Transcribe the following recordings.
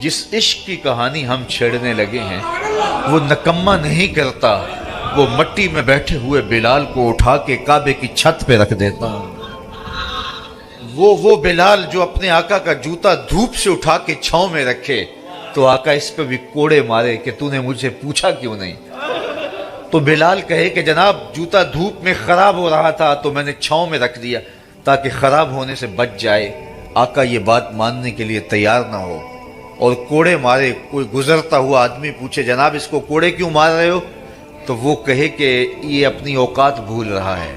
جس عشق کی کہانی ہم چھیڑنے لگے ہیں وہ نکما نہیں کرتا، وہ مٹی میں بیٹھے ہوئے بلال کو اٹھا کے کعبے کی چھت پہ رکھ دیتا۔ وہ بلال جو اپنے آقا کا جوتا دھوپ سے اٹھا کے چھاؤں میں رکھے تو آقا اس پہ بھی کوڑے مارے کہ تو نے مجھے پوچھا کیوں نہیں۔ تو بلال کہے کہ جناب جوتا دھوپ میں خراب ہو رہا تھا تو میں نے چھاؤں میں رکھ دیا تاکہ خراب ہونے سے بچ جائے۔ آقا یہ بات ماننے کے لیے تیار نہ ہو اور کوڑے مارے۔ کوئی گزرتا ہوا آدمی پوچھے جناب اس کو کوڑے کیوں مار رہے ہو، تو وہ کہے کہ یہ اپنی اوقات بھول رہا ہے،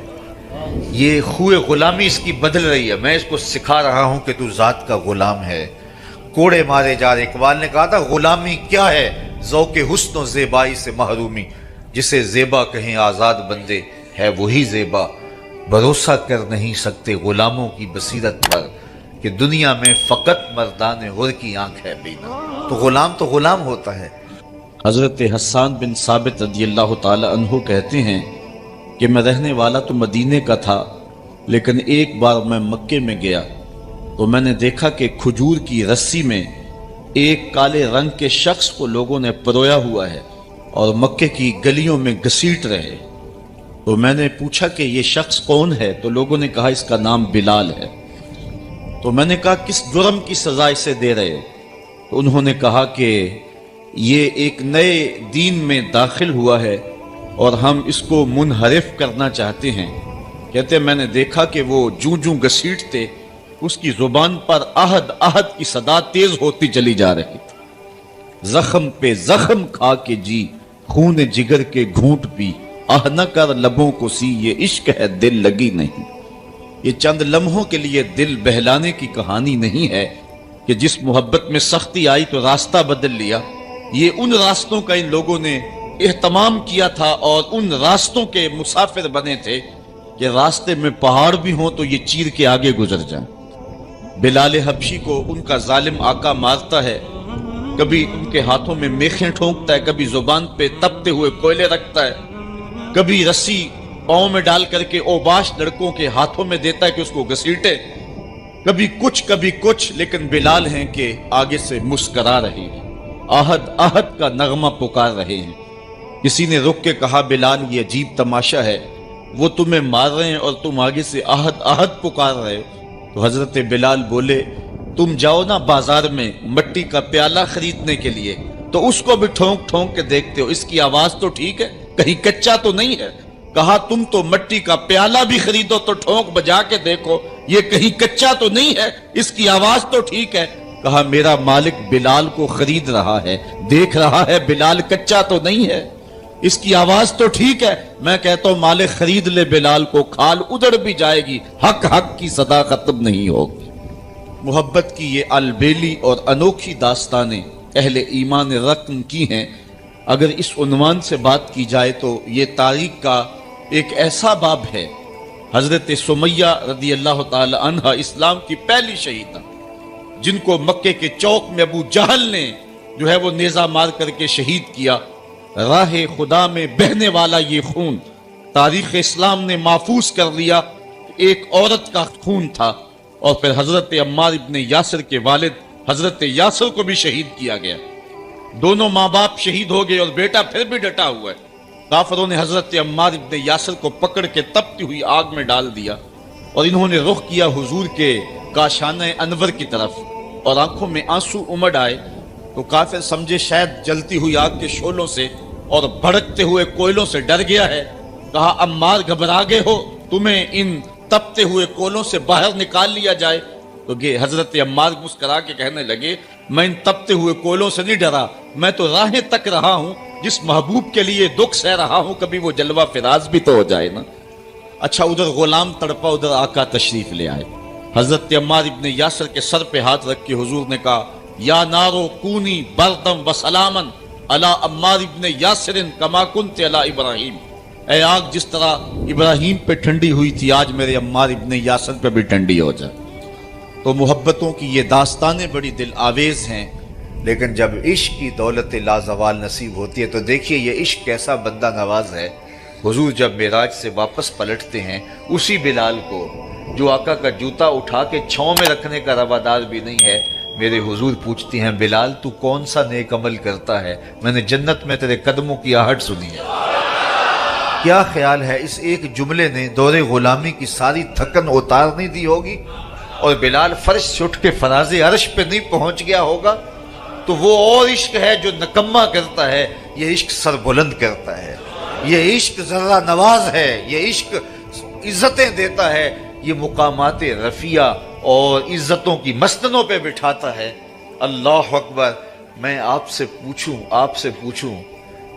یہ خوئے غلامی اس کی بدل رہی ہے، میں اس کو سکھا رہا ہوں کہ تو ذات کا غلام ہے۔ کوڑے مارے جا رہے۔ اقبال نے کہا تھا غلامی کیا ہے، ذوق حسن و زیبائی سے محرومی، جسے زیبا کہیں آزاد بندے ہے وہی زیبا، بھروسہ کر نہیں سکتے غلاموں کی بصیرت پر کہ دنیا میں فقط مردان حر کی آنکھ ہے بینا۔ تو غلام ہوتا ہے۔ حضرت حسان بن ثابت رضی اللہ تعالی عنہ کہتے ہیں کہ میں رہنے والا تو مدینے کا تھا، لیکن ایک بار میں مکے میں گیا تو میں نے دیکھا کہ کھجور کی رسی میں ایک کالے رنگ کے شخص کو لوگوں نے پرویا ہوا ہے اور مکے کی گلیوں میں گھسیٹ رہے۔ تو میں نے پوچھا کہ یہ شخص کون ہے، تو لوگوں نے کہا اس کا نام بلال ہے۔ تو میں نے کہا کس جرم کی سزا اسے دے رہے ہو؟ تو انہوں نے کہا کہ یہ ایک نئے دین میں داخل ہوا ہے اور ہم اس کو منحرف کرنا چاہتے ہیں۔ کہتے میں نے دیکھا کہ وہ جوں گھسیٹتے اس کی زبان پر احد احد کی صدا تیز ہوتی چلی جا رہی تھی۔ زخم پہ زخم کھا کے جی، خون جگر کے گھونٹ پی، آہ نہ کر لبوں کو سی، یہ عشق ہے دل لگی نہیں۔ یہ چند لمحوں کے لیے دل بہلانے کی کہانی نہیں ہے کہ جس محبت میں سختی آئی تو راستہ بدل لیا۔ یہ ان راستوں کا ان لوگوں نے اہتمام کیا تھا اور ان راستوں کے مسافر بنے تھے کہ راستے میں پہاڑ بھی ہوں تو یہ چیر کے آگے گزر جائیں۔ بلال حبشی کو ان کا ظالم آقا مارتا ہے، کبھی ان کے ہاتھوں میں میخیں ٹھونکتا ہے، کبھی زبان پہ تپتے ہوئے کوئلے رکھتا ہے، کبھی رسی پاؤں میں ڈال کر کے اوباش لڑکوں کے ہاتھوں میں دیتا ہے کہ اس کو گھسیٹے، کبھی کچھ، لیکن بلال ہیں کہ آگے سے مسکرا رہے ہیں، آہد آہد کا نغمہ پکار رہے ہیں۔ کسی نے رک کے کہا بلال یہ عجیب تماشا ہے، وہ تمہیں مار رہے ہیں اور تم آگے سے آہد آہد پکار رہے ہو۔ تو حضرت بلال بولے تم جاؤ نا بازار میں مٹی کا پیالہ خریدنے کے لیے تو اس کو بھی ٹھونک کے دیکھتے ہو، اس کی آواز تو ٹھیک ہے، کہیں کچا تو نہیں ہے۔ کہا تم تو مٹی کا پیالہ بھی خریدو تو ٹھونک بجا کے دیکھو، یہ کہیں کچا تو نہیں ہے، اس کی آواز تو ٹھیک ہے۔ کہا میرا مالک بلال کو خرید رہا ہے، دیکھ رہا ہے بلال کچا تو نہیں ہے، اس کی آواز تو ٹھیک ہے۔ میں کہتا ہوں مالک خرید لے بلال کو، کھال ادھڑ بھی جائے گی، حق کی صدا ختم نہیں ہوگی۔ محبت کی یہ البیلی اور انوکھی داستانیں اہل ایمان رقم کی ہیں۔ اگر اس عنوان سے بات کی جائے تو یہ تاریخ کا ایک ایسا باب ہے۔ حضرت سمیہ رضی اللہ تعالی عنہ اسلام کی پہلی شہیدہ، جن کو مکے کے چوک میں ابو جہل نے جو ہے وہ نیزہ مار کر کے شہید کیا۔ راہ خدا میں بہنے والا یہ خون تاریخ اسلام نے محفوظ کر لیا، ایک عورت کا خون تھا۔ اور پھر حضرت عمار ابن یاسر کے والد حضرت یاسر کو بھی شہید کیا گیا، دونوں ماں باپ شہید ہو گئے اور بیٹا پھر بھی ڈٹا ہوا ہے۔ کافروں نے حضرت عمار ابن یاسر کو پکڑ کے تپتی ہوئی آگ میں ڈال دیا اور انہوں نے رخ کیا حضور کے کاشانہ انور کی طرف اور آنکھوں میں آنسو امڑ آئے۔ تو کافر سمجھے شاید جلتی ہوئی آگ کے شعلوں سے اور بھڑکتے ہوئے کوئلوں سے ڈر گیا ہے۔ کہا عمار گھبرا گئے ہو، تمہیں ان تپتے ہوئے کوئلوں سے باہر نکال لیا جائے؟ تو حضرت عمار مسکرا کے کہنے لگے میں ان تپتے ہوئے کوئلوں سے نہیں ڈرا، میں تو راہیں تک رہا ہوں، جس محبوب کے لیے دکھ سہ رہا ہوں کبھی وہ جلوہ فراز بھی تو ہو جائے نا۔ اچھا ادھر غلام تڑپا، ادھر آقا تشریف لے آئے۔ حضرت عمار ابن یاسر کے سر پہ ہاتھ رکھ کے حضور نے کہا یا نارو کونی بردم و سلامن علی عمار ابن یاسر کما کنت علی ابراہیم، اے آگ جس طرح ابراہیم پہ ٹھنڈی ہوئی تھی آج میرے عمار ابن یاسر پہ بھی ٹھنڈی ہو جائے۔ تو محبتوں کی یہ داستانیں بڑی دل آویز ہیں، لیکن جب عشق کی دولت لازوال نصیب ہوتی ہے تو دیکھیے یہ عشق کیسا بندہ نواز ہے۔ حضور جب معراج سے واپس پلٹتے ہیں اسی بلال کو جو آقا کا جوتا اٹھا کے چھاؤں میں رکھنے کا روادار بھی نہیں ہے، میرے حضور پوچھتی ہیں بلال تو کون سا نیک عمل کرتا ہے، میں نے جنت میں تیرے قدموں کی آہٹ سنی ہے۔ کیا خیال ہے اس ایک جملے نے دور غلامی کی ساری تھکن اتار نہیں دی ہوگی، اور بلال فرش سے اٹھ کے فراز عرش پہ نہیں پہنچ گیا ہوگا؟ تو وہ اور عشق ہے جو نکما کرتا ہے، یہ عشق سر بلند کرتا ہے، یہ عشق ذرہ نواز ہے، یہ عشق عزتیں دیتا ہے، یہ مقامات رفیع اور عزتوں کی مسندوں پہ بٹھاتا ہے۔ اللہ اکبر۔ میں آپ سے پوچھوں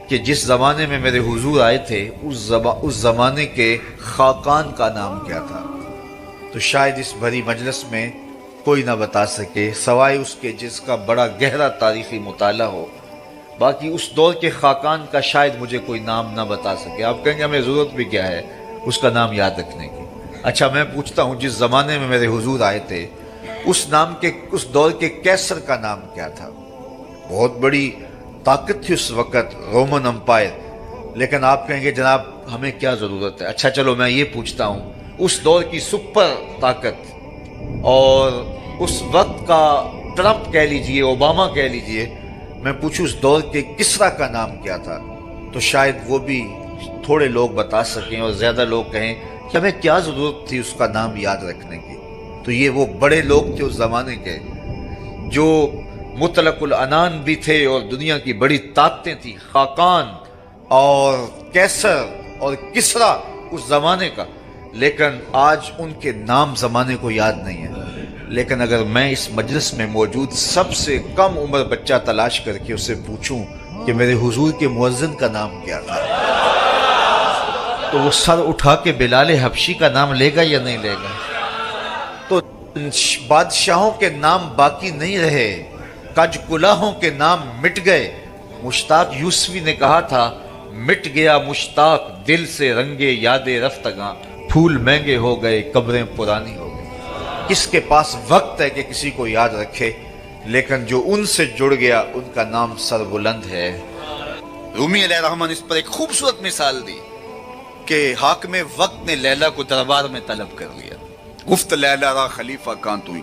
کہ جس زمانے میں میرے حضور آئے تھے اس زمانے کے خاقان کا نام کیا تھا؟ تو شاید اس بھری مجلس میں کوئی نہ بتا سکے سوائے اس کے جس کا بڑا گہرا تاریخی مطالعہ ہو۔ باقی اس دور کے خاقان کا شاید مجھے کوئی نام نہ بتا سکے۔ آپ کہیں گے ہمیں ضرورت بھی کیا ہے اس کا نام یاد رکھنے کی۔ اچھا میں پوچھتا ہوں جس زمانے میں میرے حضور آئے تھے اس دور کے کیسر کا نام کیا تھا؟ بہت بڑی طاقت تھی اس وقت، رومن امپائر، لیکن آپ کہیں گے جناب ہمیں کیا ضرورت ہے۔ اچھا چلو میں یہ پوچھتا ہوں اس دور کی سپر طاقت اور اس وقت کا ٹرمپ کہہ لیجئے، اوباما کہہ لیجئے، میں پوچھوں اس دور کے کسرا کا نام کیا تھا؟ تو شاید وہ بھی تھوڑے لوگ بتا سکیں اور زیادہ لوگ کہیں کہ ہمیں کیا ضرورت تھی اس کا نام یاد رکھنے کی۔ تو یہ وہ بڑے لوگ تھے اس زمانے کے جو مطلق العنان بھی تھے اور دنیا کی بڑی طاقتیں تھیں، خاقان اور کیسر اور کسرا اس زمانے کا، لیکن آج ان کے نام زمانے کو یاد نہیں ہے۔ لیکن اگر میں اس مجلس میں موجود سب سے کم عمر بچہ تلاش کر کے اسے پوچھوں کہ میرے حضور کے مؤذن کا نام کیا تھا، تو وہ سر اٹھا کے بلال حبشی کا نام لے گا یا نہیں لے گا؟ تو بادشاہوں کے نام باقی نہیں رہے، کج کلاہوں کے نام مٹ گئے۔ مشتاق یوسفی نے کہا تھا مٹ گیا مشتاق دل سے رنگے یاد رفتگاں، پھول مہنگے ہو گئے قبریں پرانی ہو گئی۔ کس کے پاس وقت ہے کہ کسی کو یاد رکھے، لیکن جو ان سے جڑ گیا ان کا نام سر بلند ہے۔ رومی علیہ الرحمن اس پر ایک خوبصورت مثال دی کہ حاکم وقت نے لیلا کو دربار میں طلب کر لیا۔ گفت لیلا را خلیفہ کان توئی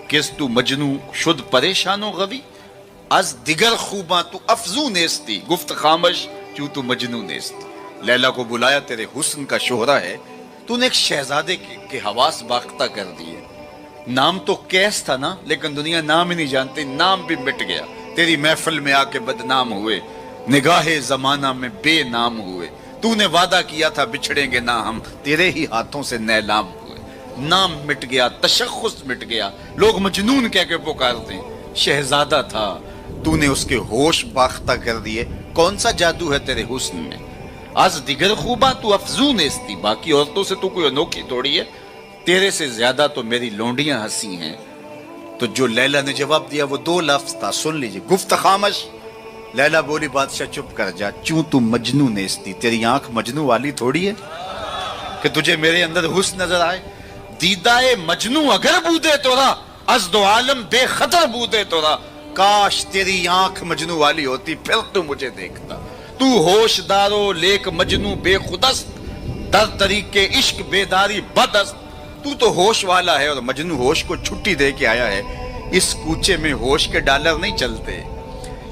کس تو مجنو شد پریشان و غوی، از دیگر خوباں تو افزو نیستی، گفت خامش کیوں تو مجنو نیستی۔ لیلا کو بلایا، تیرے حسن کا شہرہ ہے، تو نے ایک شہزادے کے حواس باختہ کر دیے۔ نام تو کیس تھا نا، لیکن دنیا نام ہی نہیں جانتے، نام بھی مٹ گیا۔ تیری محفل میں آ کے بدنام ہوئے، نگاہ زمانہ میں بے نام ہوئے۔ تو نے وعدہ کیا تھا بچھڑیں گے نہ ہم، تیرے ہی ہاتھوں سے نیلام ہوئے۔ نام مٹ گیا، تشخص مٹ گیا، لوگ مجنون کہہ کے پکارتے ہیں۔ شہزادہ تھا، تو نے اس کے ہوش باختہ کر دیے۔ کون سا جادو ہے تیرے حسن میں؟ از دیگر خوباں تو افزون نیستی، باقی عورتوں سے تو کوئی انوکھی توڑی ہے، تیرے سے زیادہ تو میری لونڈیاں ہنسی ہیں۔ تو جو لیلا نے جواب دیا وہ دو لفظ تھا، سن لیجئے۔ گفت خامش، لیلا بولی بادشاہ چپ کر جا، چوں تو مجنو نیستی، تیری آنکھ مجنو والی تھوڑی ہے کہ تجھے میرے اندر حسن نظر آئے۔ دیدائے مجنو اگر بودے تورا، از دو عالم بے خطر بودے تورا، کاش تیری آنکھ مجنو والی ہوتی پھر تو مجھے دیکھتا۔ تو ہوش دارو لیک مجنو بے خودست، در طریق عشق بیداری بدست۔ تو ہوش والا ہے اور مجنو ہوش کو چھٹی دے کے آیا ہے۔ اس کوچے میں ہوش کے ڈالر نہیں چلتے،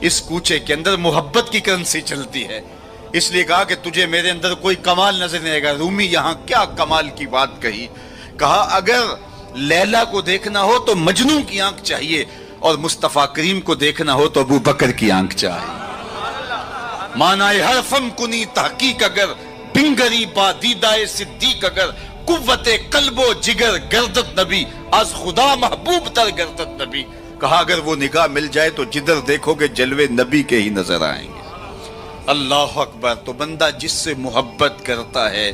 اس کوچے کے اندر محبت کی کرنسی چلتی ہے۔ اس لیے کہا کہ تجھے میرے اندر کوئی کمال نظر نہیں آئے گا۔ رومی یہاں کیا کمال کی بات کہی، کہا اگر لیلا کو دیکھنا ہو تو مجنو کی آنکھ چاہیے، اور مصطفیٰ کریم کو دیکھنا ہو تو ابو بکر کی آنکھ چاہیے۔ معنی حرفم کنی تحقیق اگر، بنگری با دیدائے صدیق اگر، قوت قلب و جگر گردت نبی، از خدا محبوب تر گردت نبی۔ کہا اگر وہ نگاہ مل جائے تو جدھر دیکھو گے جلوے نبی کے ہی نظر آئیں گے۔ اللہ اکبر۔ تو بندہ جس سے محبت کرتا ہے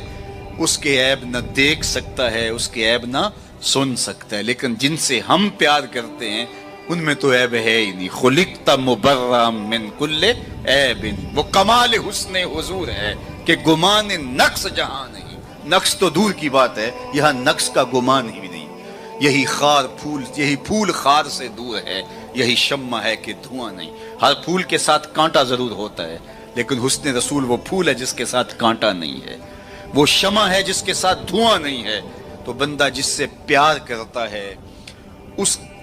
اس کے عیب نہ دیکھ سکتا ہے، اس کے عیب نہ سن سکتا ہے، لیکن جن سے ہم پیار کرتے ہیں ان میں تو عیب ہے ہی نہیں۔ خلقت مبرم من کل عیب، وہ کمال حسن حضور ہے کہ گمان نقص جہاں نہیں۔ نقص تو دور کی بات ہے، یہاں نقص کا گمان ہی نہیں۔ یہی پھول خار سے دور ہے، یہی شمع ہے کہ دھواں نہیں۔ ہر پھول کے ساتھ کانٹا ضرور ہوتا ہے، لیکن حسن رسول وہ پھول ہے جس کے ساتھ کانٹا نہیں ہے، وہ شمع ہے جس کے ساتھ دھواں نہیں ہے۔ تو بندہ جس سے پیار کرتا ہے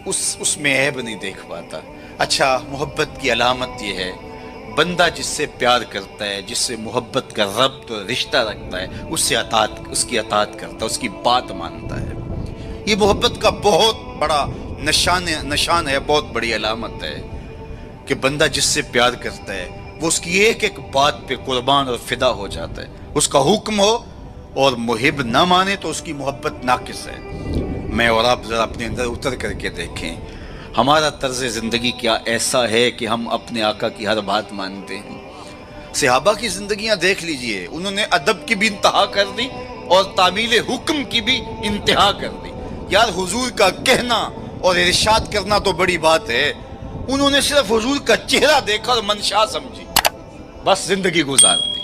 اس میں عیب نہیں دیکھ پاتا۔ اچھا، محبت کی علامت یہ ہے بندہ جس سے پیار کرتا ہے، جس سے محبت کا ربط اور رشتہ رکھتا ہے، اس کی اطاعت کرتا ہے، اس کی بات مانتا ہے۔ یہ محبت کا بہت بڑا نشان ہے، بہت بڑی علامت ہے کہ بندہ جس سے پیار کرتا ہے وہ اس کی ایک ایک بات پہ قربان اور فدا ہو جاتا ہے۔ اس کا حکم ہو اور محب نہ مانے تو اس کی محبت ناقص ہے۔ میں اور آپ ذرا اپنے اندر اتر کر کے دیکھیں، ہمارا طرز زندگی کیا ایسا ہے کہ ہم اپنے آقا کی ہر بات مانتے ہیں؟ صحابہ کی زندگیاں دیکھ لیجئے، انہوں نے ادب کی بھی انتہا کر دی اور تعمیل حکم کی بھی انتہا کر دی۔ یار حضور کا کہنا اور ارشاد کرنا تو بڑی بات ہے، انہوں نے صرف حضور کا چہرہ دیکھا اور منشا سمجھی، بس زندگی گزار دی۔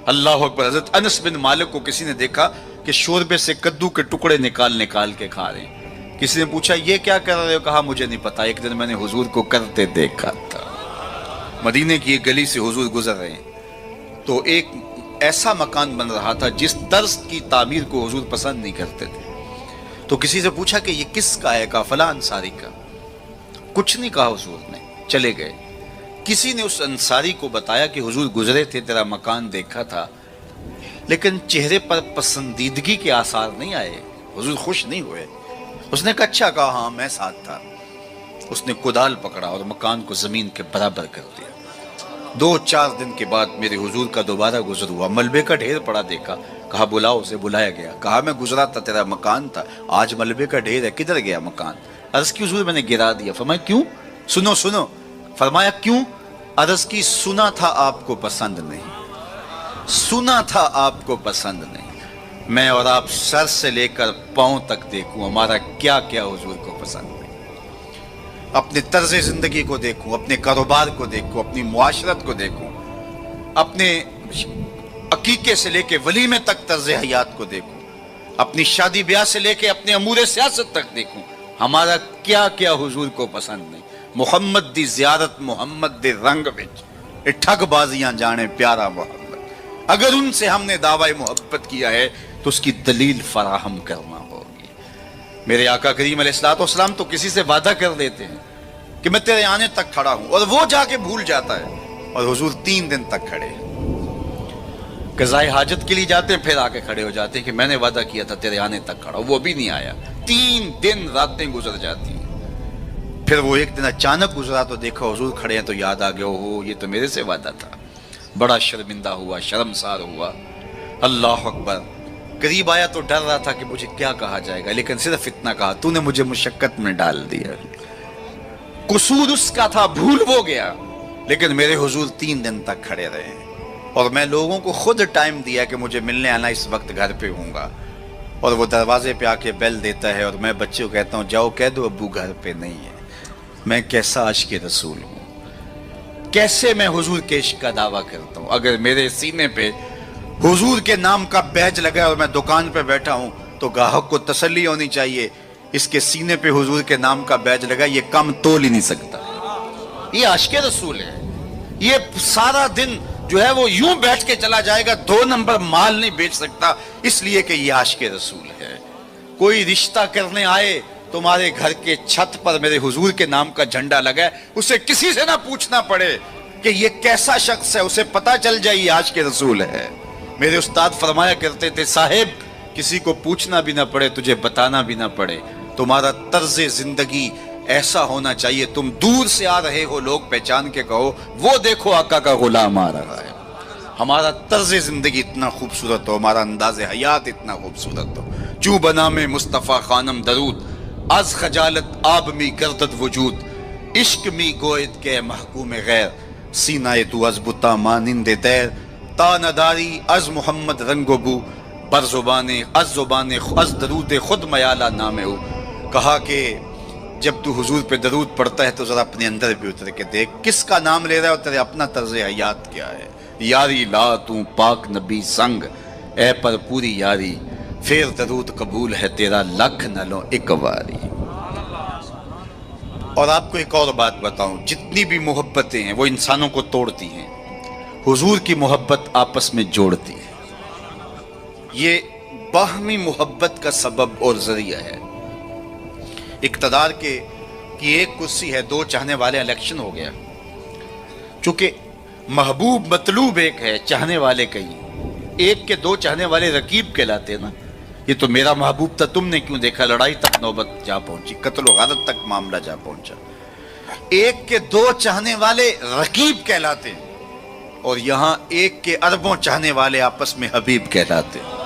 اللہ اکبر۔ حضرت انس بن مالک کو کسی نے دیکھا کہ شوربے سے کدو کے ٹکڑے نکال کے کھا رہے ہیں۔ کسی نے پوچھا یہ کیا کر رہے ہو؟ کہا مجھے نہیں پتا، ایک دن میں نے حضور کو کرتے دیکھا تھا۔ مدینے کی ایک گلی سے حضور گزر رہے ہیں تو ایک ایسا مکان بن رہا تھا جس طرز کی تعمیر کو حضور پسند نہیں کرتے تھے۔ تو کسی سے پوچھا کہ یہ کس کا ہے؟ کہا فلاں انصاری کا۔ کچھ نہیں کہا حضور نے، چلے گئے۔ کسی نے اس انصاری کو بتایا کہ حضور گزرے تھے، تیرا مکان دیکھا تھا، لیکن چہرے پر پسندیدگی کے آثار نہیں آئے، حضور خوش نہیں ہوئے۔ اس نے کہا اچھا، کہا ہاں میں ساتھ تھا۔ اس نے کدال پکڑا اور مکان کو زمین کے برابر کر دیا۔ 2-4 دن کے بعد میرے حضور کا دوبارہ گزر ہوا، ملبے کا ڈھیر پڑا دیکھا، کہا بلاؤ، اسے بلایا گیا۔ کہا میں گزرا تھا، تیرا مکان تھا، آج ملبے کا ڈھیر ہے، کدھر گیا مکان؟ عرض کی حضور میں نے گرا دیا۔ فرمایا کیوں؟ سنو۔ فرمایا کیوں؟ عرض کی سنا تھا آپ کو پسند نہیں، سنا تھا آپ کو پسند نہیں۔ میں اور آپ سر سے لے کر پاؤں تک دیکھوں ہمارا کیا کیا حضور کو پسند نہیں۔ اپنے طرز زندگی کو دیکھوں، اپنے کاروبار کو دیکھوں، اپنی معاشرت کو دیکھوں، اپنے عقیقے سے لے کے ولیمے تک طرز حیات کو دیکھوں، اپنی شادی بیاہ سے لے کے اپنے امور سیاست تک دیکھوں، ہمارا کیا کیا حضور کو پسند نہیں۔ محمد دی زیارت محمد دے رنگ وچ اے ٹھگ بازیاں جانے پیارا محمد۔ اگر ان سے ہم نے دعوی محبت کیا ہے تو اس کی دلیل فراہم کرنا ہوگی۔ میرے آقا کریم علیہ السلام تو کسی سے وعدہ کر لیتے ہیں کہ میں تیرے آنے تک کھڑا ہوں، اور وہ جا کے بھول جاتا ہے، اور حضور 3 دن تک کھڑے ہیں۔ قضائے حاجت کے لیے جاتے ہیں، پھر آ کے کھڑے ہو جاتے ہیں کہ میں نے وعدہ کیا تھا تیرے آنے تک کھڑا ہوں، وہ بھی نہیں آیا۔ 3 دن راتیں گزر جاتی ہیں۔ پھر وہ ایک دن اچانک گزرا تو دیکھا حضور کھڑے ہیں، تو یاد آ گیا ہو یہ تو میرے سے وعدہ تھا۔ بڑا شرمندہ ہوا، شرمسار ہوا۔ اللہ اکبر۔ قریب آیا تو ڈر رہا تھا کہ مجھے کیا کہا جائے گا، لیکن صرف اتنا کہا تو نے مجھے مشقت میں ڈال دیا۔ قصور اس کا تھا، بھول وہ گیا، لیکن میرے حضور 3 دن تک کھڑے رہے ہیں۔ اور میں لوگوں کو خود ٹائم دیا کہ مجھے ملنے آنا، اس وقت گھر پہ ہوں گا، اور وہ دروازے پہ آ کے بیل دیتا ہے، اور میں بچے کو کہتا ہوں جاؤ کہہ دو ابو گھر پہ نہیں ہے۔ میں کیسا عاشق رسول ہوں، کیسے میں حضور کے عشق کا دعویٰ کرتا ہوں۔ اگر میرے سینے پہ حضور کے نام کا بیج لگا ہے اور میں دکان پہ بیٹھا ہوں تو گاہک کو تسلی ہونی چاہیے، اس کے سینے پہ حضور کے نام کا بیج لگا، یہ کم تول ہی نہیں سکتا۔ یہ عاشق رسول ہے۔ یہ سارا دن جو ہے وہ یوں بیٹھ کے چلا جائے گا، 2 نمبر مال نہیں بیچ سکتا، اس لیے کہ یہ عاشق رسول ہے۔ کوئی رشتہ کرنے آئے تمہارے گھر کے چھت پر میرے حضور کے نام کا جھنڈا لگا ہے، اسے کسی سے نہ پوچھنا پڑے کہ یہ کیسا شخص ہے، اسے پتہ چل جائے یہ عاشق رسول ہے۔ میرے استاد فرمایا کرتے تھے صاحب کسی کو پوچھنا بھی نہ پڑے، تجھے بتانا بھی نہ پڑے، تمہارا طرز زندگی ایسا ہونا چاہیے، تم دور سے آ رہے ہو لوگ پہچان کے کہو وہ دیکھو آقا کا غلام آ رہا ہے۔ ہمارا طرز زندگی اتنا خوبصورت ہو، ہمارا انداز حیات اتنا خوبصورت ہو۔ چوں بنا میں مصطفیٰ خانم درود، از خجالت آب می گردد وجود، عشق می گوید کے محکوم غیر، سینہ تو از بتا مانند دیر، تا نداری از محمد رنگ و بو، بر زبان از درود خود میالہ نام ہو۔ کہا کہ جب تو حضور پہ درود پڑھتا ہے تو ذرا اپنے اندر بھی اتر کے دیکھ کس کا نام لے رہا ہے اور تیرے اپنا طرز حیات کیا ہے۔ یاری لا تو پاک نبی سنگ، اے پر پوری یاری، پھر درود قبول ہے تیرا لکھ نہ لو ایک واری۔ اور آپ کو ایک اور بات بتاؤں، جتنی بھی محبتیں ہیں وہ انسانوں کو توڑتی ہیں، حضور کی محبت آپس میں جوڑتی ہے۔ یہ باہمی محبت کا سبب اور ذریعہ ہے۔ اقتدار کے کہ ایک کرسی ہے، دو چاہنے والے، الیکشن ہو گیا، چونکہ محبوب مطلوب ایک ہے، چاہنے والے کئی، ایک کے دو چاہنے والے رقیب کہلاتے نا. یہ تو میرا محبوب تھا، تم نے کیوں دیکھا، لڑائی تک نوبت جا پہنچی، قتل و غارت تک معاملہ جا پہنچا. ایک کے دو چاہنے والے رقیب کہلاتے ہیں، اور یہاں ایک کے اربوں چاہنے والے آپس میں حبیب کہلاتے ہیں.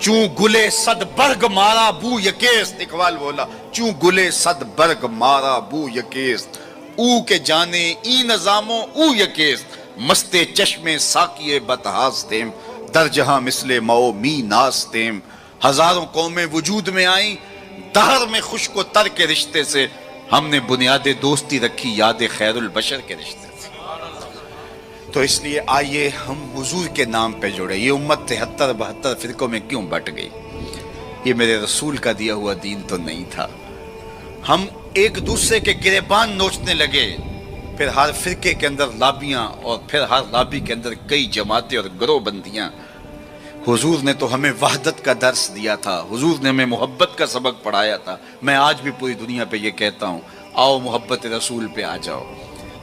چوں گلے صد برگ مارا بو یکیست، اقبال بولا چوں گلے صد برگ مارا بو یکیست، او کے جانے ای نظاموں او یکیست، مستے چشمے ساکیے بتہاستیم، در جہاں مثل مو می ناستیم. ہزاروں قومیں وجود میں آئیں، دہر میں خشک و تر کے رشتے سے، ہم نے بنیاد دوستی رکھی یاد خیر البشر کے رشتے سے. تو اس لیے آئیے ہم حضور کے نام پہ جڑے. یہ امت 73-72 فرقوں میں کیوں بٹ گئی؟ یہ میرے رسول کا دیا ہوا دین تو نہیں تھا. ہم ایک دوسرے کے گریبان نوچنے لگے، پھر ہر فرقے کے اندر لابیاں، اور پھر ہر لابی کے اندر کئی جماعتیں اور گروہ بندیاں. حضور نے تو ہمیں وحدت کا درس دیا تھا، حضور نے ہمیں محبت کا سبق پڑھایا تھا. میں آج بھی پوری دنیا پہ یہ کہتا ہوں، آؤ محبت رسول پہ آ جاؤ.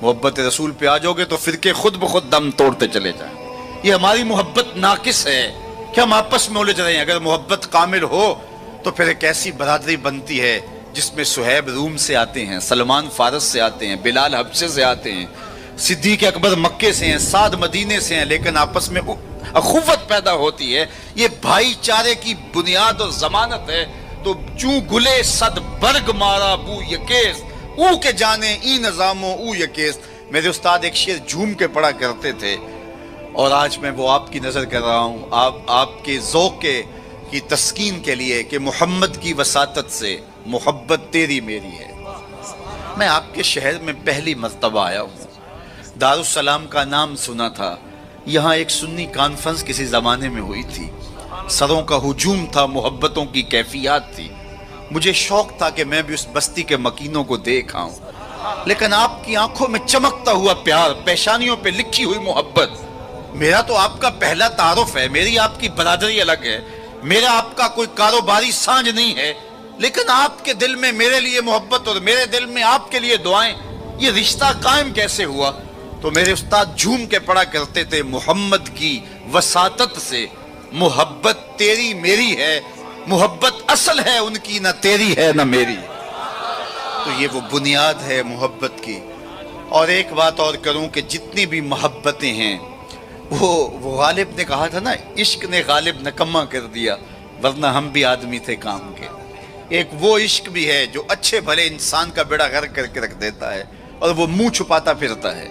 محبت رسول پہ آ جاؤ گے تو فرقے خود بخود دم توڑتے چلے جائیں. یہ ہماری محبت ناقص ہے کہ ہم آپس میں الجھ رہے ہیں. اگر محبت کامل ہو تو پھر ایک ایسی برادری بنتی ہے جس میں صہیب روم سے آتے ہیں، سلمان فارس سے آتے ہیں، بلال حبشے سے آتے ہیں، صدیق اکبر مکے سے ہیں، سعد مدینے سے ہیں، لیکن آپس میں اخوت پیدا ہوتی ہے. یہ بھائی چارے کی بنیاد اور ضمانت ہے. تو چوں گلے صد برگ مارا بو یکیست، او کے جانے ای نظاموں او یکیست. میرے استاد ایک شعر جھوم کے پڑھا کرتے تھے، اور آج میں وہ آپ کی نظر کر رہا ہوں، آپ کے ذوق کی تسکین کے لیے، کہ محمد کی وساطت سے محبت تیری میری ہے. میں آپ کے شہر میں پہلی مرتبہ آیا ہوں. دارالسلام کا نام سنا تھا. یہاں ایک سنی کانفرنس کسی زمانے میں ہوئی تھی، سروں کا ہجوم تھا، محبتوں کی کیفیات تھی. مجھے شوق تھا کہ میں بھی اس بستی کے مکینوں کو دیکھ آؤں، لیکن آپ کی آنکھوں میں چمکتا ہوا پیار، پیشانیوں پہ لکھی ہوئی محبت. میرا تو آپ کا پہلا تعارف ہے، میری آپ کی برادری الگ ہے، میرا آپ کا کوئی کاروباری سانج نہیں ہے، لیکن آپ کے دل میں میرے لیے محبت اور میرے دل میں آپ کے لیے دعائیں. یہ رشتہ قائم کیسے ہوا؟ تو میرے استاد جھوم کے پڑھا کرتے تھے، محمد کی وساطت سے محبت تیری میری ہے. محبت اصل ہے ان کی، نہ تیری ہے نہ میری. تو یہ وہ بنیاد ہے محبت کی. اور ایک بات اور کروں کہ جتنی بھی محبتیں ہیں، وہ غالب نے کہا تھا نا، عشق نے غالب نکما کر دیا، ورنہ ہم بھی آدمی تھے کام کے. ایک وہ عشق بھی ہے جو اچھے بھلے انسان کا بیڑا غرق کر کے رکھ دیتا ہے، اور وہ منہ چھپاتا پھرتا ہے.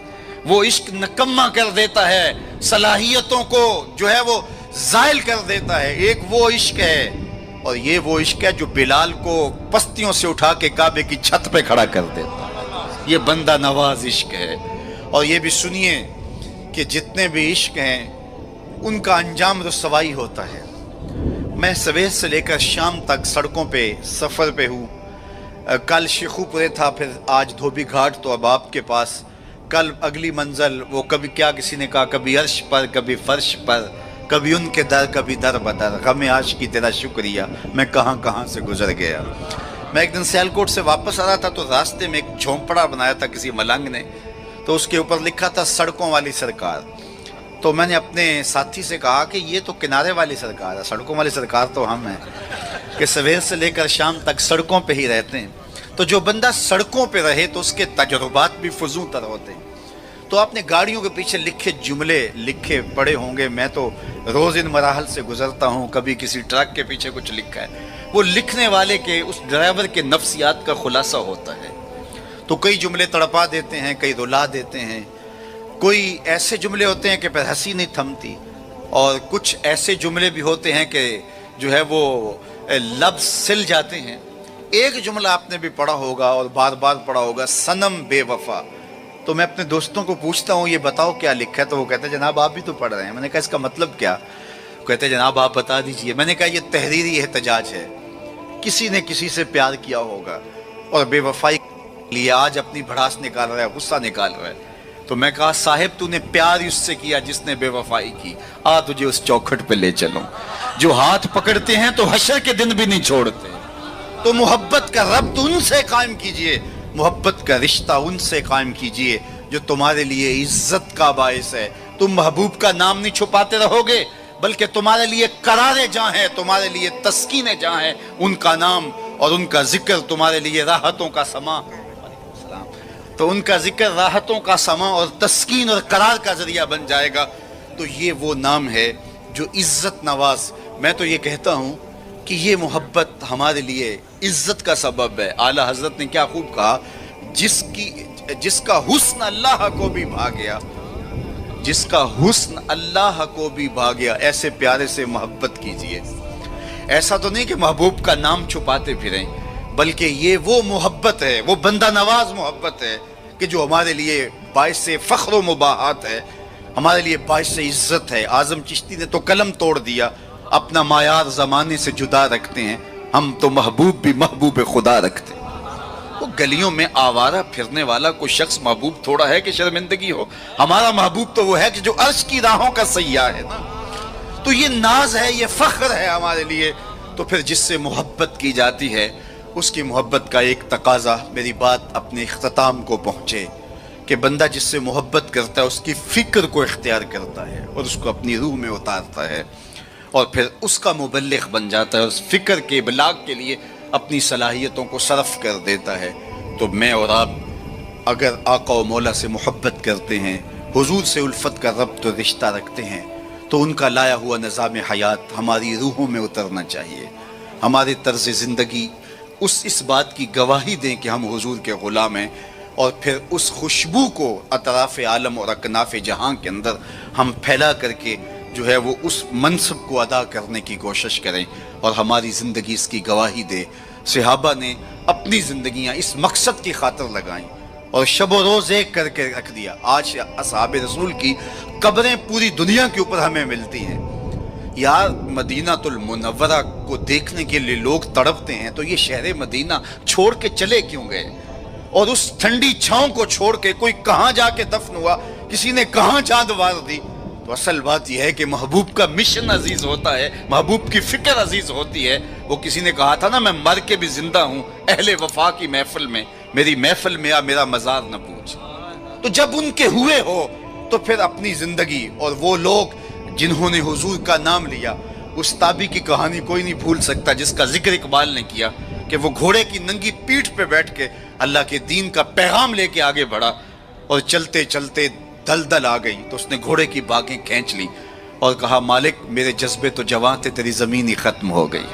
وہ عشق نکما کر دیتا ہے، صلاحیتوں کو جو ہے وہ زائل کر دیتا ہے. ایک وہ عشق ہے، اور یہ وہ عشق ہے جو بلال کو پستیوں سے اٹھا کے کعبے کی چھت پہ کھڑا کر دیتا ہے. یہ بندہ نواز عشق ہے. اور یہ بھی سنیے کہ جتنے بھی عشق ہیں ان کا انجام رسوائی ہوتا ہے. میں سویر سے لے کر شام تک سڑکوں پہ سفر پہ ہوں. کل شیخو پورے تھا، پھر آج دھوبی گھاٹ، تو اب آپ کے پاس. کل اگلی منزل وہ کبھی کیا کسی نے کہا، کبھی عرش پر کبھی فرش پر، کبھی ان کے در کبھی در بدر، غم عاشقی تیرا شکریہ میں کہاں کہاں سے گزر گیا. میں ایک دن سیالکوٹ سے واپس آ رہا تھا، تو راستے میں ایک جھونپڑا بنایا تھا کسی ملنگ نے، تو اس کے اوپر لکھا تھا سڑکوں والی سرکار. تو میں نے اپنے ساتھی سے کہا کہ یہ تو کنارے والی سرکار ہے، سڑکوں والی سرکار تو ہم ہیں کہ سویر سے لے کر شام تک سڑکوں پہ ہی رہتے ہیں. تو جو بندہ سڑکوں پہ رہے تو اس کے تجربات بھی فضول تر ہوتے ہیں. تو آپ نے گاڑیوں کے پیچھے لکھے جملے لکھے پڑھے ہوں گے. میں تو روز ان مراحل سے گزرتا ہوں. کبھی کسی ٹرک کے پیچھے کچھ لکھا ہے، وہ لکھنے والے کے، اس ڈرائیور کے نفسیات کا خلاصہ ہوتا ہے. تو کئی جملے تڑپا دیتے ہیں، کئی رلا دیتے ہیں. کوئی ایسے جملے ہوتے ہیں کہ پھر ہنسی نہیں تھمتی، اور کچھ ایسے جملے بھی ہوتے ہیں کہ جو ہے وہ لفظ سل جاتے ہیں. ایک جملہ آپ نے بھی پڑھا ہوگا اور بار بار پڑھا ہوگا، صنم بے وفا. تو میں اپنے دوستوں کو پوچھتا ہوں یہ بتاؤ کیا لکھا ہے، تو وہ کہتے ہیں جناب آپ بھی تو پڑھ رہے ہیں. میں نے کہا اس کا مطلب کیا؟ کہتے ہیں جناب آپ بتا دیجئے. میں نے کہا یہ تحریری احتجاج ہے، کسی نے کسی سے پیار کیا ہوگا اور بے وفائی لیے آج اپنی بھڑاس نکال رہا ہے، غصہ نکال رہا ہے. تو میں کہا صاحب تو نے پیار اس سے کیا جس نے بے وفائی کی، آ تجھے اس چوکھٹ پہ لے چلوں. جو ہاتھ پکڑتے ہیں تو حشر کے دن بھی نہیں چھوڑتے. تو محبت کا ربط ان سے قائم کیجئے، محبت کا رشتہ ان سے قائم کیجئے جو تمہارے لیے عزت کا باعث ہے۔ تم محبوب کا نام نہیں چھپاتے رہو گے، بلکہ تمہارے لیے قرار جاں ہے، تمہارے لیے تسکین جاں ہے ان کا نام، اور ان کا ذکر تمہارے لیے راحتوں کا سما، تو ان کا ذکر راحتوں کا سما اور تسکین اور قرار کا ذریعہ بن جائے گا۔ تو یہ وہ نام ہے جو عزت نواز۔ میں تو یہ کہتا ہوں کہ یہ محبت ہمارے لیے عزت کا سبب ہے۔ اعلیٰ حضرت نے کیا خوب کہا، جس کا حسن اللہ کو بھی بھا گیا، جس کا حسن اللہ کو بھی بھا گیا، ایسے پیارے سے محبت کیجئے۔ ایسا تو نہیں کہ محبوب کا نام چھپاتے پھریں، بلکہ یہ وہ محبت ہے، وہ بندہ نواز محبت ہے کہ جو ہمارے لیے باعث فخر و مباحات ہے، ہمارے لیے باعث عزت ہے۔ اعظم چشتی نے تو قلم توڑ دیا، اپنا معیار زمانے سے جدا رکھتے ہیں، ہم تو محبوب بھی محبوب خدا رکھتے ہیں۔ وہ گلیوں میں آوارہ پھرنے والا کوئی شخص محبوب تھوڑا ہے کہ شرمندگی ہو؟ ہمارا محبوب تو وہ ہے کہ جو عرش کی راہوں کا سیاح ہے نا۔ تو یہ ناز ہے، یہ فخر ہے ہمارے لیے۔ تو پھر جس سے محبت کی جاتی ہے، اس کی محبت کا ایک تقاضا، میری بات اپنے اختتام کو پہنچے، کہ بندہ جس سے محبت کرتا ہے اس کی فکر کو اختیار کرتا ہے اور اس کو اپنی روح میں اتارتا ہے، اور پھر اس کا مبلغ بن جاتا ہے، اس فکر کے ابلاغ کے لیے اپنی صلاحیتوں کو صرف کر دیتا ہے۔ تو میں اور آپ اگر آقا و مولا سے محبت کرتے ہیں، حضور سے الفت کا ربط و رشتہ رکھتے ہیں، تو ان کا لایا ہوا نظام حیات ہماری روحوں میں اترنا چاہیے۔ ہمارے طرز زندگی اس بات کی گواہی دیں کہ ہم حضور کے غلام ہیں، اور پھر اس خوشبو کو اطراف عالم اور اکناف جہاں کے اندر ہم پھیلا کر کے جو ہے وہ اس منصب کو ادا کرنے کی کوشش کریں، اور ہماری زندگی اس کی گواہی دے۔ صحابہ نے اپنی زندگیاں اس مقصد کی خاطر لگائیں اور شب و روز ایک کر کے رکھ دیا۔ آج اصحاب رسول کی قبریں پوری دنیا کے اوپر ہمیں ملتی ہیں۔ یار مدینہ المنورہ کو دیکھنے کے لیے لوگ تڑپتے ہیں، تو یہ شہر مدینہ چھوڑ کے چلے کیوں گئے؟ اور اس ٹھنڈی چھاؤں کو چھوڑ کے کوئی کہاں جا کے دفن ہوا، کسی نے کہاں چاند وار دی؟ تو اصل بات یہ ہے کہ محبوب کا مشن عزیز ہوتا ہے، محبوب کی فکر عزیز ہوتی ہے۔ وہ کسی نے کہا تھا نا، میں مر کے بھی زندہ ہوں اہل وفا کی محفل میں، میری محفل میں آ میرا مزار نہ پوچھ۔ تو جب ان کے ہوئے ہو تو پھر اپنی زندگی، اور وہ لوگ جنہوں نے حضور کا نام لیا، اس تابی کی کہانی کوئی نہیں بھول سکتا جس کا ذکر اقبال نے کیا، کہ وہ گھوڑے کی ننگی پیٹھ پہ بیٹھ کے اللہ کے دین کا پیغام لے کے آگے بڑھا، اور چلتے چلتے دلدل آ گئی تو اس نے گھوڑے کی باگیں کھینچ لی اور کہا، مالک میرے جذبے تو جواں تھے، تیری زمین ہی ختم ہو گئی۔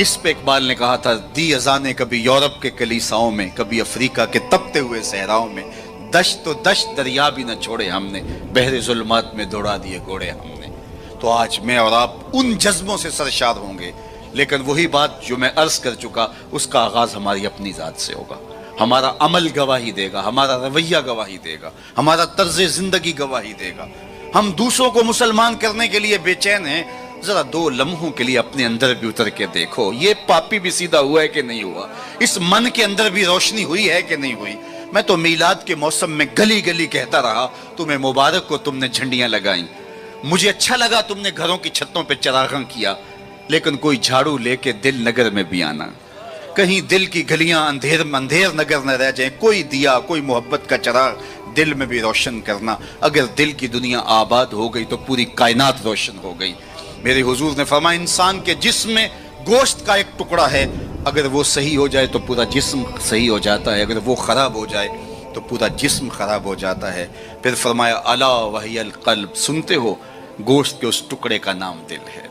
اس پہ اقبال نے کہا تھا، دی اذانیں کبھی یورپ کے کلیساؤں میں، کبھی افریقہ کے تپتے ہوئے صحراؤں میں، دشت تو دشت دریا بھی نہ چھوڑے ہم نے، بحر ظلمات میں دوڑا دیے گھوڑے ہم نے۔ تو آج میں اور آپ ان جذبوں سے سرشار ہوں گے، لیکن وہی بات جو میں عرض کر چکا، اس کا آغاز ہماری اپنی ذات سے ہوگا۔ ہمارا عمل گواہی دے گا، ہمارا رویہ گواہی دے گا، ہمارا طرز زندگی گواہی دے گا۔ ہم دوسروں کو مسلمان کرنے کے لیے بے چین ہیں، ذرا 2 لمحوں کے لیے اپنے اندر بھی اتر کے دیکھو، یہ پاپی بھی سیدھا ہوا ہے کہ نہیں ہوا؟ اس من کے اندر بھی روشنی ہوئی ہے کہ نہیں ہوئی؟ میں تو میلاد کے موسم میں گلی گلی کہتا رہا، تمہیں مبارک کو تم نے جھنڈیاں لگائیں، مجھے اچھا لگا تم نے گھروں کی چھتوں پہ چراغاں کیا، لیکن کوئی جھاڑو لے کے دل نگر میں بھی آنا، کہیں دل کی گلیاں اندھیر نگر نہ رہ جائیں، کوئی دیا، کوئی محبت کا چراغ دل میں بھی روشن کرنا۔ اگر دل کی دنیا آباد ہو گئی تو پوری کائنات روشن ہو گئی۔ میرے حضور نے فرمایا، انسان کے جسم میں گوشت کا ایک ٹکڑا ہے، اگر وہ صحیح ہو جائے تو پورا جسم صحیح ہو جاتا ہے، اگر وہ خراب ہو جائے تو پورا جسم خراب ہو جاتا ہے۔ پھر فرمایا، الا وہی القلب، سنتے ہو گوشت کے اس ٹکڑے کا نام دل ہے۔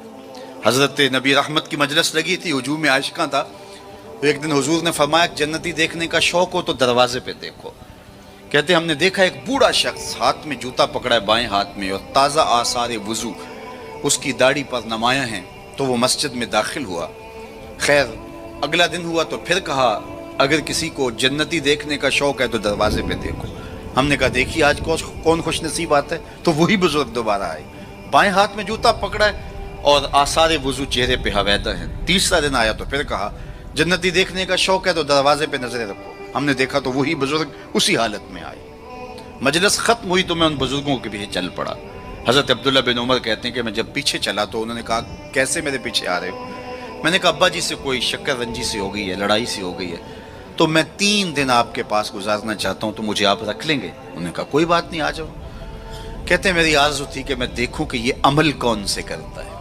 حضرت نبی رحمت کی مجلس لگی تھی، ہجوم عاشقاں تھا۔ ایک دن حضور نے فرمایا، جنتی دیکھنے کا شوق ہو تو دروازے پہ دیکھو۔ کہتے ہم نے دیکھا ایک بوڑھا شخص ہاتھ میں جوتا پکڑا ہے بائیں ہاتھ میں، اور تازہ آثار وضو اس کی داڑھی پر نمایاں ہیں، تو وہ مسجد میں داخل ہوا۔ خیر اگلا دن ہوا تو پھر کہا، اگر کسی کو جنتی دیکھنے کا شوق ہے تو دروازے پہ دیکھو۔ ہم نے کہا دیکھیے آج کون خوش نصیب آتا ہے، تو وہی بزرگ دوبارہ آئے، بائیں ہاتھ میں جوتا پکڑا ہے اور آثار وضو چہرے پہ حویدہ ہیں۔ تیسرا دن آیا تو پھر کہا، جنتی دیکھنے کا شوق ہے تو دروازے پہ نظریں رکھو۔ ہم نے دیکھا تو وہی بزرگ اسی حالت میں آئے۔ مجلس ختم ہوئی تو میں ان بزرگوں کے پیچھے چل پڑا۔ حضرت عبداللہ بن عمر کہتے ہیں کہ میں جب پیچھے چلا تو انہوں نے کہا، کیسے میرے پیچھے آ رہے ہو؟ میں نے کہا ابا جی سے کوئی شکر رنجی سی ہو گئی ہے, لڑائی سی ہو گئی ہے, تو میں 3 دن آپ کے پاس گزارنا چاہتا ہوں, تو مجھے آپ رکھ لیں گے؟ انہوں نے کہا کوئی بات نہیں, آ جاؤ. کہتے ہیں میری آرزو تھی کہ میں دیکھوں کہ یہ عمل کون سے کرتا ہے.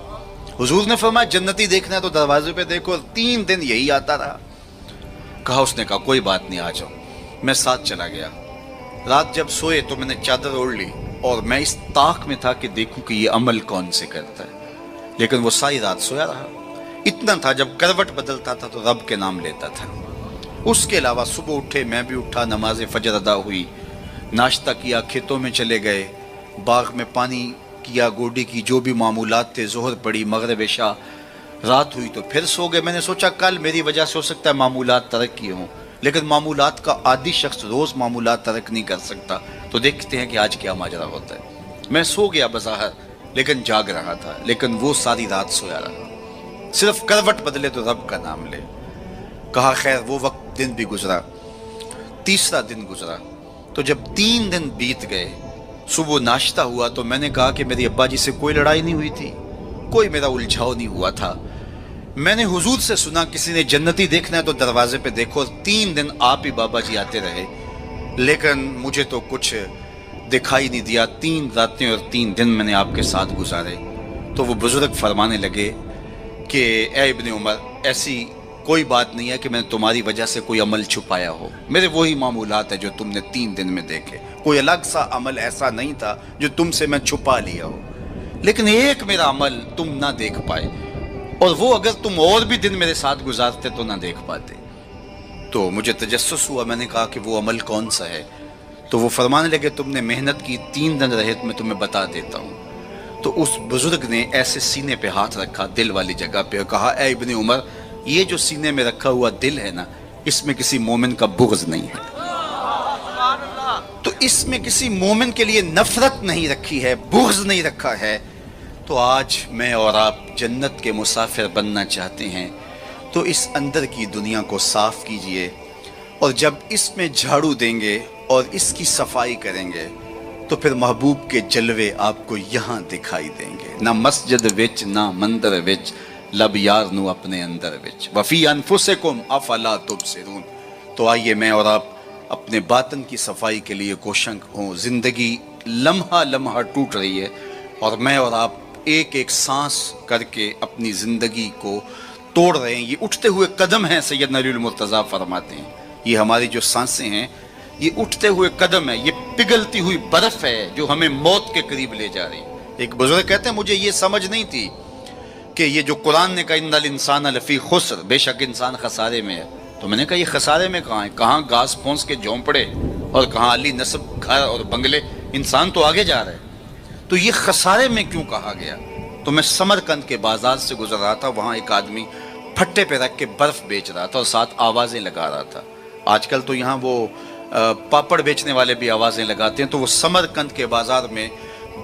حضور نے فرمایا جنتی دیکھنا ہے تو دروازے پہ دیکھو, اور 3 دن یہی آتا رہا. کہا, اس نے کہا کوئی بات نہیں, آ جاؤ. میں ساتھ چلا گیا. رات جب سوئے تو میں نے چادر اوڑھ لی, اور میں اس طاق میں تھا کہ دیکھوں کہ یہ عمل کون سے کرتا ہے. لیکن وہ ساری رات سویا رہا. اتنا تھا, جب کروٹ بدلتا تھا تو رب کے نام لیتا تھا. اس کے علاوہ صبح اٹھے, میں بھی اٹھا, نماز فجر ادا ہوئی, ناشتہ کیا, کھیتوں میں چلے گئے, باغ میں پانی کیا, گوڈی کی جو بھی معمولات تھے, ظہر پڑی, مغرب عشاء, رات ہوئی تو پھر سو گئے. میں نے سوچا کل میری وجہ سے ہو سکتا ہے معمولات ترک کیے ہوں, لیکن معمولات کا عادی شخص روز معمولات ترک نہیں کر سکتا. تو دیکھتے ہیں کہ آج کیا ماجرا ہوتا ہے. میں سو گیا بظاہر, لیکن جاگ رہا تھا. لیکن وہ ساری رات سویا رہا, صرف کروٹ بدلے تو رب کا نام لے. کہا خیر وہ وقت دن بھی گزرا. تیسرا دن گزرا تو جب 3 دن بیت گئے, صبح ناشتہ ہوا تو میں نے کہا کہ میری ابا جی سے کوئی لڑائی نہیں ہوئی تھی, کوئی میرا الجھاؤ نہیں ہوا تھا. میں نے حضور سے سنا کسی نے جنتی دیکھنا ہے تو دروازے پہ دیکھو. 3 دن آپ ہی بابا جی آتے رہے, لیکن مجھے تو کچھ دکھائی نہیں دیا. 3 راتیں اور 3 دن میں نے آپ کے ساتھ گزارے. تو وہ بزرگ فرمانے لگے کہ اے ابن عمر, ایسی کوئی بات نہیں ہے کہ میں نے تمہاری وجہ سے کوئی عمل چھپایا ہو. میرے وہی معمولات ہیں جو تم نے 3 دن میں دیکھے. کوئی الگ سا عمل ایسا نہیں تھا جو تم سے میں چھپا لیا ہو. لیکن ایک میرا عمل تم نہ دیکھ پائے, اور وہ اگر تم اور بھی دن میرے ساتھ گزارتے تو نہ دیکھ پاتے. تو مجھے تجسس ہوا. میں نے کہا کہ وہ عمل کون سا ہے؟ تو وہ فرمانے لگے تم نے محنت کی, 3 دن رہے, میں تمہیں بتا دیتا ہوں. تو اس بزرگ نے ایسے سینے پہ ہاتھ رکھا, دل والی جگہ پہ, اور کہا اے ابن عمر, یہ جو سینے میں رکھا ہوا دل ہے نا, اس میں کسی مومن کا بغض نہیں ہے. تو اس میں کسی مومن کے لیے نفرت نہیں رکھی ہے, بغض نہیں رکھا ہے. تو آج میں اور آپ جنت کے مسافر بننا چاہتے ہیں تو اس اندر کی دنیا کو صاف کیجئے, اور جب اس میں جھاڑو دیں گے اور اس کی صفائی کریں گے تو پھر محبوب کے جلوے آپ کو یہاں دکھائی دیں گے. نہ مسجد وچ نہ مندر وچ, لب یار نو اپنے اندر وچ, وفی انفسکم افلا تبصرون. تو آئیے میں اور آپ اپنے باطن کی صفائی کے لیے کوشاں ہوں. زندگی لمحہ لمحہ ٹوٹ رہی ہے, اور میں اور آپ ایک ایک سانس کر کے اپنی زندگی کو توڑ رہے ہیں. یہ اٹھتے ہوئے قدم ہیں, سیدنا علی المرتضیٰ فرماتے ہیں. یہ ہماری جو سانسیں ہیں یہ اٹھتے ہوئے قدم ہے, یہ پگھلتی ہوئی برف ہے جو ہمیں موت کے قریب لے جا رہی ہے. ایک بزرگ کہتے ہیں مجھے یہ سمجھ نہیں تھی کہ یہ جو قرآن نے کہا ان الانسان لفی خسر, بے شک انسان خسارے میں ہے. تو میں نے کہا یہ خسارے میں کہاں ہے؟ کہاں گھاس پھونس کے جھونپڑے اور کہاں علی نصب گھر اور بنگلے, انسان تو آگے جا رہا ہے. تو یہ خسارے میں کیوں کہا گیا؟ تو میں سمرقند کے بازار سے گزر رہا تھا, وہاں ایک آدمی پھٹے پہ رکھ کے برف بیچ رہا تھا اور ساتھ آوازیں لگا رہا تھا. آج کل تو یہاں وہ پاپڑ بیچنے والے بھی آوازیں لگاتے ہیں. تو وہ سمرقند کے بازار میں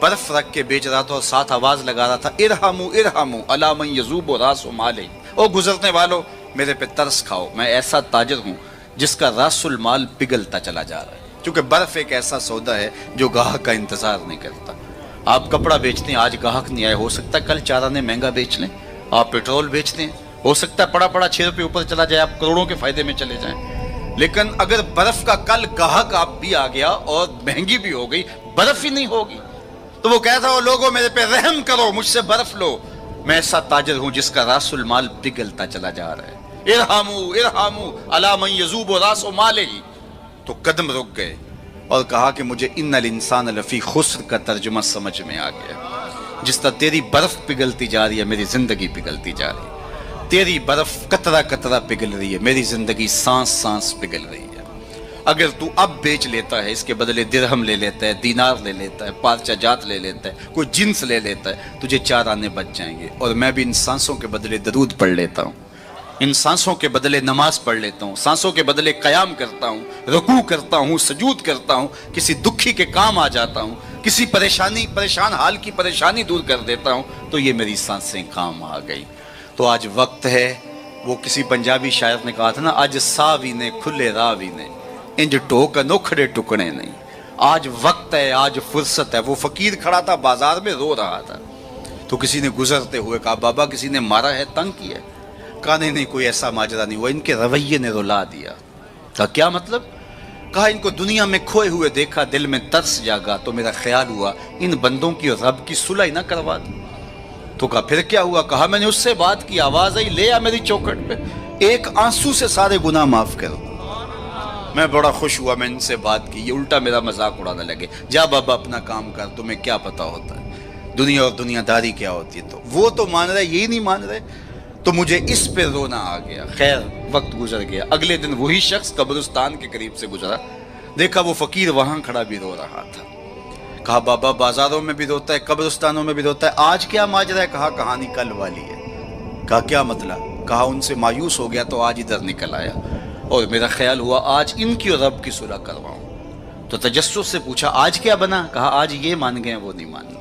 برف رکھ کے بیچ رہا تھا اور ساتھ آواز لگا رہا تھا ارحمو ارحمو علی من یذوب راس مالہ, او گزرنے والوں میرے پہ ترس کھاؤ, میں ایسا تاجر ہوں جس کا راس المال پگھلتا چلا جا رہا ہے. کیونکہ برف ایک ایسا سودا ہے جو گاہک کا انتظار نہیں کرتا. آپ کپڑا بیچتے ہیں, آج گاہک نہیں آئے, ہو سکتا ہے کل 4 آنے مہنگا بیچ لیں. آپ پیٹرول بیچتے ہیں, ہو سکتا ہے پڑا پڑا 6 روپے اوپر چلا جائے, آپ کروڑوں کے فائدے میں چلے جائیں. لیکن اگر برف کا کل گاہک آپ بھی آ گیا اور مہنگی بھی ہو گئی, برف ہی نہیں ہوگی. تو وہ کہتا ہے لوگوں میرے پہ رحم کرو, مجھ سے برف لو. میں ایسا تاجر ہوں جس کا راس المال پگھلتا چلا جا رہا ہے. ارحمو ارحمو علی من یذوب راس مالہ. تو قدم رک گئے اور کہا کہ مجھے ان الانسان لفی خسر کا ترجمہ سمجھ میں آ گیا. جس طرح تیری برف پگھلتی جا رہی ہے میری زندگی پگھلتی جا رہی ہے, تیری برف قطرہ قطرہ پگھل رہی ہے, میری زندگی سانس سانس پگھل رہی ہے. اگر تو اب بیچ لیتا ہے, اس کے بدلے درہم لے لیتا ہے, دینار لے لیتا ہے, پارچہ جات لے لیتا ہے, کوئی جنس لے لیتا ہے, تجھے 4 آنے بچ جائیں گے. اور میں بھی ان سانسوں کے بدلے درود پڑھ لیتا ہوں, ان سانسوں کے بدلے نماز پڑھ لیتا ہوں, سانسوں کے بدلے قیام کرتا ہوں, رکوع کرتا ہوں, سجود کرتا ہوں, کسی دکھی کے کام آ جاتا ہوں, کسی پریشان حال کی پریشانی دور کر دیتا ہوں, تو یہ میری سانسیں کام آ گئی. تو آج وقت ہے, وہ کسی پنجابی شاعر نے کہا تھا نا, آج ساوی نے کھلے راوی نے انج ٹوک نوکھڑے ٹکڑے نہیں. آج وقت ہے, آج فرصت ہے. وہ فقیر کھڑا تھا بازار میں رو رہا تھا, تو کسی نے گزرتے ہوئے کہا بابا کسی نے مارا ہے, تنگ کیا ہے؟ کہا نہیں کوئی ایسا ماجرا نہیں ہوا، ان کے رویے نے رلا دیا۔ کہا کیا مطلب؟ کہا ان کو دنیا میں کھوئے ہوئے دیکھا، دل میں ترس جاگا، تو میرا خیال ہوا ان بندوں کی اور رب کی صلح نہ کروا دوں۔ تو کہا پھر کیا ہوا؟ کہا میں نے اس سے بات کی، آواز آئی لے آ میری چوکھٹ پہ، ایک آنسو سے سارے گناہ معاف کر دوں۔ میں بڑا خوش ہوا، میں ان سے بات کی، یہ الٹا میرا مذاق اڑانے لگے، جا بابا اپنا کام کر، تمہیں کیا پتا ہوتا ہے دنیا اور دنیا داری کیا ہوتی ہے۔ تو وہ تو مان رہے، یہی نہیں مان رہے، تو مجھے اس پہ رونا آ گیا۔ خیر وقت گزر گیا، اگلے دن وہی شخص قبرستان کے قریب سے گزرا، دیکھا وہ فقیر وہاں کھڑا بھی رو رہا تھا۔ کہا بابا بازاروں میں بھی روتا ہے، قبرستانوں میں بھی روتا ہے، آج کیا ماجرا ہے؟ کہا کہانی کل والی ہے۔ کہا کیا مطلب؟ کہا ان سے مایوس ہو گیا تو آج ادھر نکل آیا، اور میرا خیال ہوا آج ان کی اور رب کی صلح کرواؤں۔ تو تجسس سے پوچھا آج کیا بنا؟ کہا آج یہ مان گئے وہ نہیں مانتا،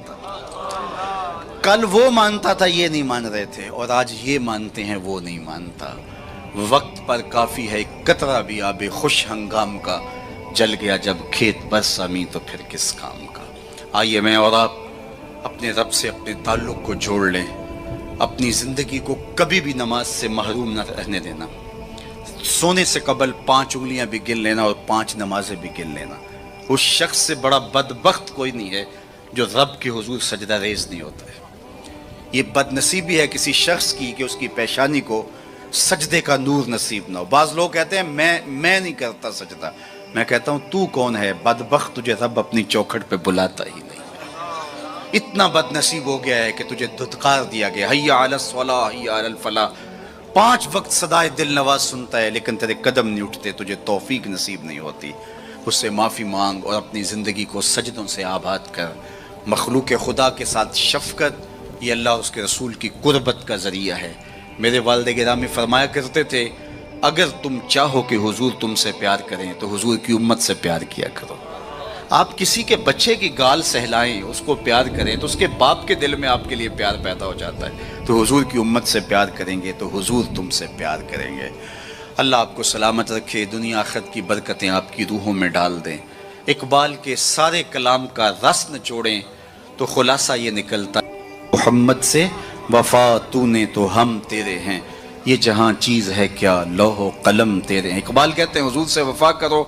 کل وہ مانتا تھا یہ نہیں مان رہے تھے، اور آج یہ مانتے ہیں وہ نہیں مانتا۔ وقت پر کافی ہے ایک قطرہ بھی آب خوش ہنگام کا، جل گیا جب کھیت برسا می تو پھر کس کام کا۔ آئیے میں اور آپ اپنے رب سے اپنے تعلق کو جوڑ لیں، اپنی زندگی کو کبھی بھی نماز سے محروم نہ رہنے دینا، سونے سے قبل 5 انگلیاں بھی گن لینا اور 5 نمازیں بھی گن لینا۔ اس شخص سے بڑا بدبخت کوئی نہیں ہے جو رب کے حضور سجدہ ریز نہیں ہوتا ہے۔ یہ بد نصیبی ہے کسی شخص کی کہ اس کی پیشانی کو سجدے کا نور نصیب نہ ہو۔ بعض لوگ کہتے ہیں میں نہیں کرتا سجدہ، میں کہتا ہوں تو کون ہے بدبخت، تجھے رب اپنی چوکھٹ پہ بلاتا ہی نہیں۔ اتنا بد نصیب ہو گیا ہے کہ تجھے دھتکار دیا گیا، حیا علی الصلاح حیا علی الفلاح، 5 وقت صدائے دل نواز سنتا ہے لیکن تیرے قدم نہیں اٹھتے، تجھے توفیق نصیب نہیں ہوتی۔ اس سے معافی مانگ اور اپنی زندگی کو سجدوں سے آباد کر۔ مخلوق خدا کے ساتھ شفقت یہ اللہ اس کے رسول کی قربت کا ذریعہ ہے۔ میرے والد گرامی فرمایا کرتے تھے اگر تم چاہو کہ حضور تم سے پیار کریں تو حضور کی امت سے پیار کیا کرو۔ آپ کسی کے بچے کی گال سہلائیں، اس کو پیار کریں تو اس کے باپ کے دل میں آپ کے لیے پیار پیدا ہو جاتا ہے۔ تو حضور کی امت سے پیار کریں گے تو حضور تم سے پیار کریں گے۔ اللہ آپ کو سلامت رکھے، دنیا آخرت کی برکتیں آپ کی روحوں میں ڈال دیں۔ اقبال کے سارے کلام کا رس نچوڑیں تو خلاصہ یہ نکلتا ہے محمد سے وفا تو نے تو ہم تیرے ہیں، یہ جہاں چیز ہے کیا لوح و قلم تیرے ہیں۔ اقبال کہتے ہیں حضور سے وفا کرو،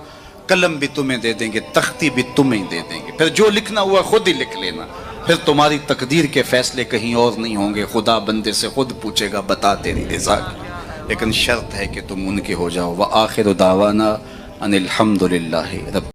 قلم بھی تمہیں دے دیں گے، تختی بھی تمہیں دے دیں گے، پھر جو لکھنا ہوا خود ہی لکھ لینا، پھر تمہاری تقدیر کے فیصلے کہیں اور نہیں ہوں گے، خدا بندے سے خود پوچھے گا بتا تیری رضا کی، لیکن شرط ہے کہ تم ان کے ہو جاؤ۔ وآخر دعوانا ان الحمد للہ رب